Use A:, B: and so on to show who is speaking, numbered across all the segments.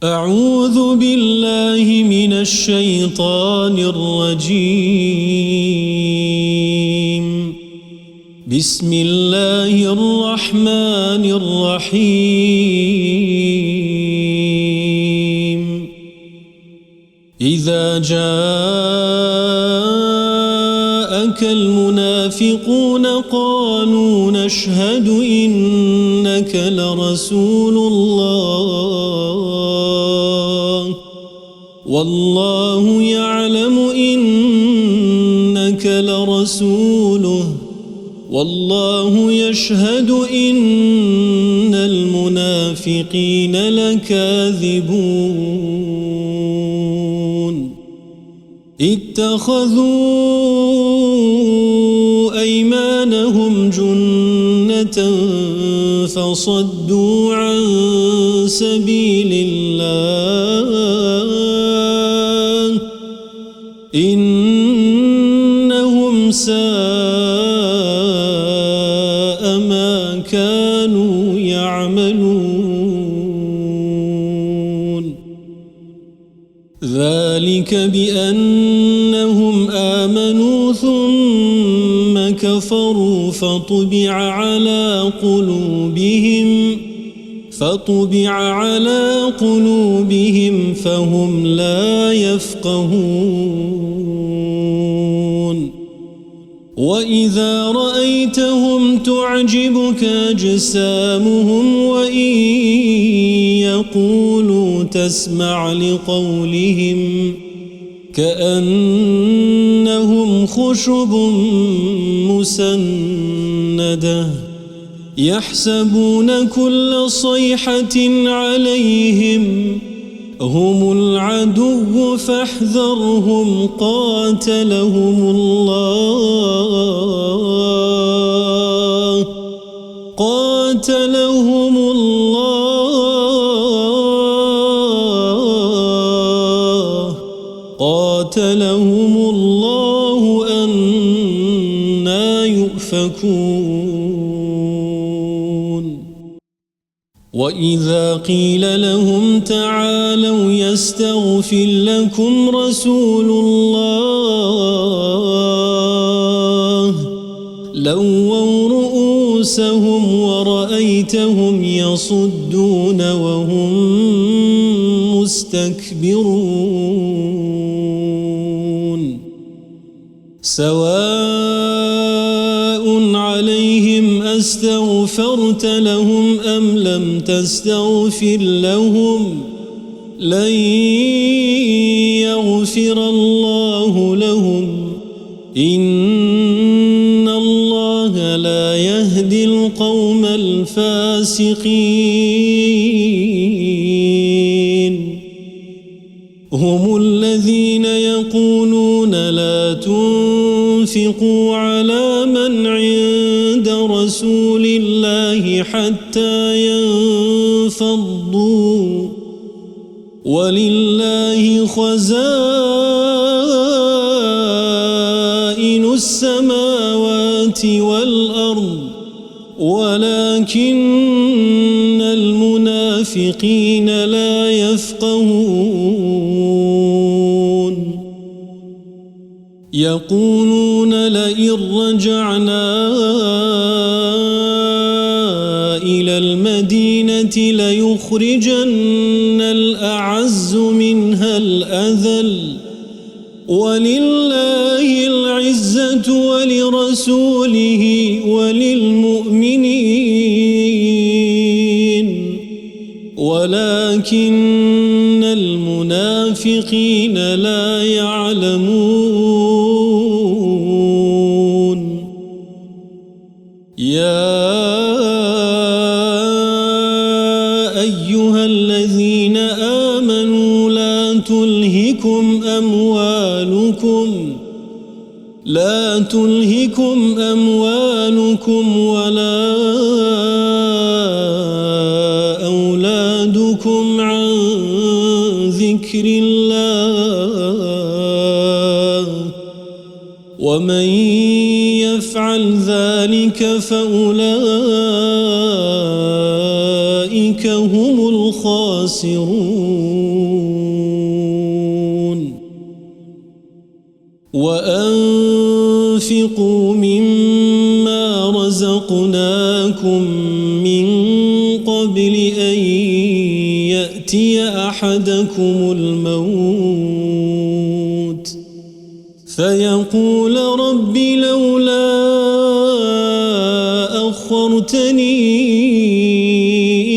A: أعوذ بالله من الشيطان الرجيم. بسم الله الرحمن الرحيم. إذا جاءك المنافقون قالوا نشهد إنك لرسول الله والله يعلم إنك لرسوله والله يشهد إن المنافقين لكاذبون. اتخذوا أيمانهم جنة فصدوا عن سبيل الله إنهم ساء ما كانوا يعملون. ذلك بأنهم آمنوا ثم كفروا فطبع على قلوبهم فهم لا يفقهون. وإذا رأيتهم تعجبك أجسامهم وإن يقولوا تسمع لقولهم كأنهم خشب مسندة يحسبون كل صيحة عليهم هم العدو فاحذرهم قاتلهم الله أنى يؤفكون. وإذا قيل لهم تعالوا يستغفر لكم رسول الله لووا رؤوسهم ورأيتهم يصدون وهم مستكبرون. سواء عليهم أستغفرت لهم أم لم تستغفر لهم لن يغفر الله لهم إن الله لا يهدي القوم الفاسقين. هم الذين يقولون لا تنفقوا على من عند رسول الله حتى ينفضوا ولله خزائن السماوات والأرض ولكن المنافقين لا يفقهون. يقولون لئن رجعنا إلى المدينة ليخرجن الأعز منها الأذل ولله العزة ولرسوله وللمؤمنين ولكن المنافقين لا يعلمون. يا أيها الذين آمنوا لا تلهكم أموالكم ولا أولادكم عن ذكر الله ومن يفعل ذلك فأولئك هم الخاسرون. الخاسرون وأنفقوا مما رزقناكم من قبل أن يأتي أحدكم الموت فيقول رب لولا أخرتني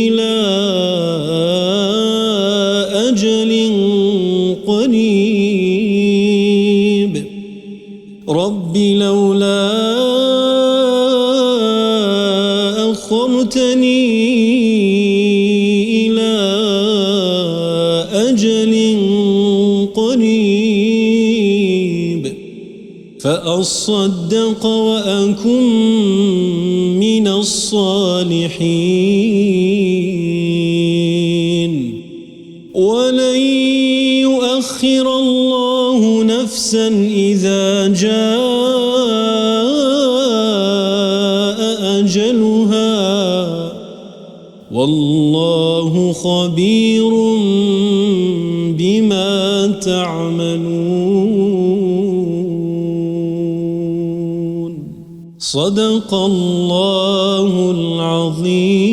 A: إلى أجل قريب رب لولا أخرتني إلى أجل قريب فأصدق وأكن من الصالحين ولن يؤخر الله نفسا إذا جاء أجلها والله خبير بما تعملون صدق الله العظيم.